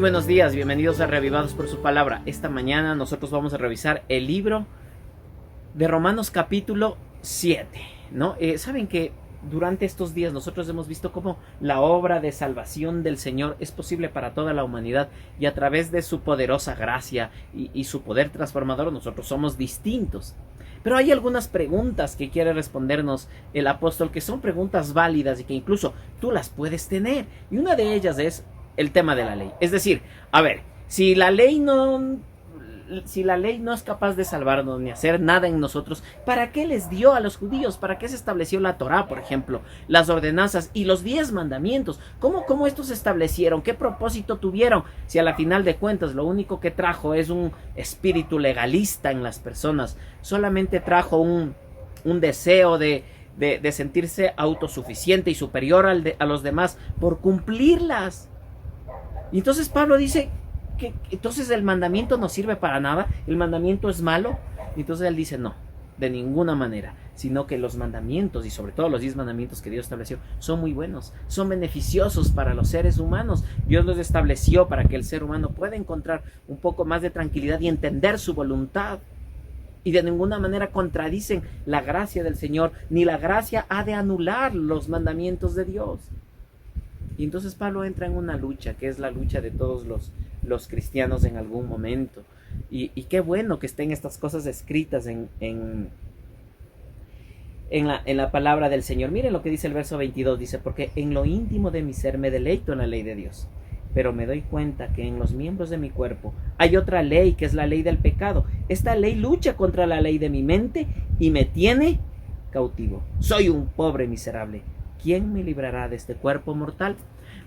buenos días, bienvenidos a Reavivados por su palabra. Esta mañana nosotros vamos a revisar el libro de Romanos capítulo 7, ¿no? Saben que durante estos días nosotros hemos visto cómo la obra de salvación del Señor es posible para toda la humanidad y a través de su poderosa gracia y su poder transformador nosotros somos distintos. Pero hay algunas preguntas que quiere respondernos el apóstol que son preguntas válidas y que incluso tú las puedes tener. Y una de ellas es el tema de la ley. Es decir, a ver, si la ley no es capaz de salvarnos ni hacer nada en nosotros, ¿para qué les dio a los judíos? ¿Para qué se estableció la Torá, por ejemplo? Las ordenanzas y los 10 mandamientos. ¿Cómo estos se establecieron? ¿Qué propósito tuvieron? Si a la final de cuentas lo único que trajo es un espíritu legalista en las personas. Solamente trajo un deseo de sentirse autosuficiente y superior a los demás por cumplirlas. Y entonces Pablo dice que entonces el mandamiento no sirve para nada, el mandamiento es malo. Y entonces él dice no, de ninguna manera, sino que los mandamientos y sobre todo los 10 mandamientos que Dios estableció son muy buenos, son beneficiosos para los seres humanos. Dios los estableció para que el ser humano pueda encontrar un poco más de tranquilidad y entender su voluntad. Y de ninguna manera contradicen la gracia del Señor, ni la gracia ha de anular los mandamientos de Dios. Y entonces Pablo entra en una lucha, que es la lucha de todos los cristianos en algún momento. Y qué bueno que estén estas cosas escritas en la palabra del Señor. Miren lo que dice el verso 22, dice, porque en lo íntimo de mi ser me deleito en la ley de Dios, pero me doy cuenta que en los miembros de mi cuerpo hay otra ley, que es la ley del pecado. Esta ley lucha contra la ley de mi mente y me tiene cautivo. Soy un pobre miserable. ¿Quién me librará de este cuerpo mortal?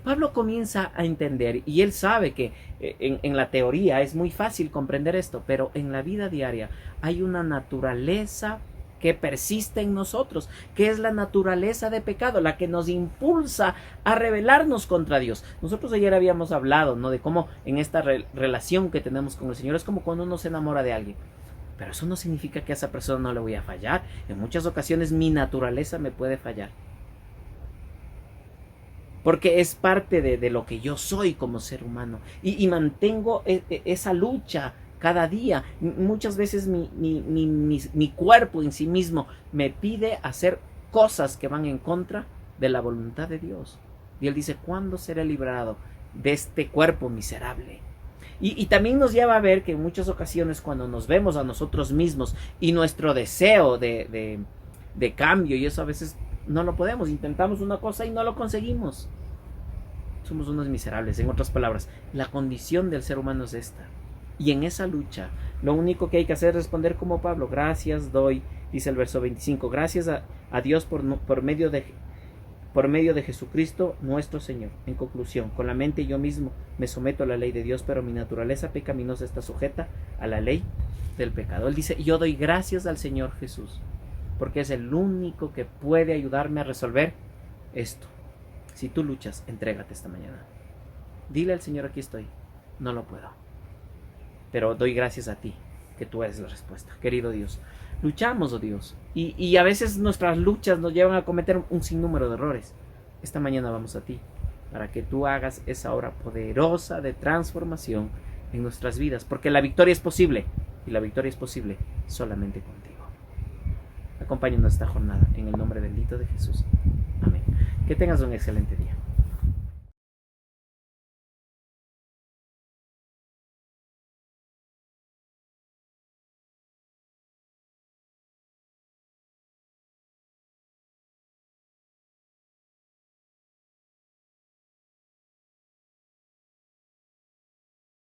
Pablo comienza a entender, y él sabe que en la teoría es muy fácil comprender esto, pero en la vida diaria hay una naturaleza que persiste en nosotros, que es la naturaleza de pecado, la que nos impulsa a rebelarnos contra Dios. Nosotros ayer habíamos hablado, ¿no?, de cómo en esta relación que tenemos con el Señor es como cuando uno se enamora de alguien. Pero eso no significa que a esa persona no le voy a fallar. En muchas ocasiones mi naturaleza me puede fallar, porque es parte de lo que yo soy como ser humano. Y mantengo esa lucha cada día. Muchas veces mi cuerpo en sí mismo me pide hacer cosas que van en contra de la voluntad de Dios. Y él dice, ¿cuándo seré librado de este cuerpo miserable? Y también nos lleva a ver que en muchas ocasiones cuando nos vemos a nosotros mismos y nuestro deseo de cambio, y eso a veces no lo podemos, intentamos una cosa y no lo conseguimos. Somos unos miserables. En otras palabras, la condición del ser humano es esta. Y en esa lucha, lo único que hay que hacer es responder como Pablo. Gracias doy, dice el verso 25. Gracias a Dios por medio de Jesucristo nuestro Señor. En conclusión, con la mente yo mismo me someto a la ley de Dios, pero mi naturaleza pecaminosa está sujeta a la ley del pecado. Él dice, yo doy gracias al Señor Jesús, porque es el único que puede ayudarme a resolver esto. Si tú luchas, entrégate esta mañana. Dile al Señor, aquí estoy. No lo puedo, pero doy gracias a ti, que tú eres la respuesta. Querido Dios, luchamos, oh Dios, y a veces nuestras luchas nos llevan a cometer un sinnúmero de errores. Esta mañana vamos a ti, para que tú hagas esa obra poderosa de transformación en nuestras vidas, porque la victoria es posible, y la victoria es posible solamente contigo. Acompáñanos esta jornada, en el nombre bendito de Jesús. Amén. Que tengas un excelente día.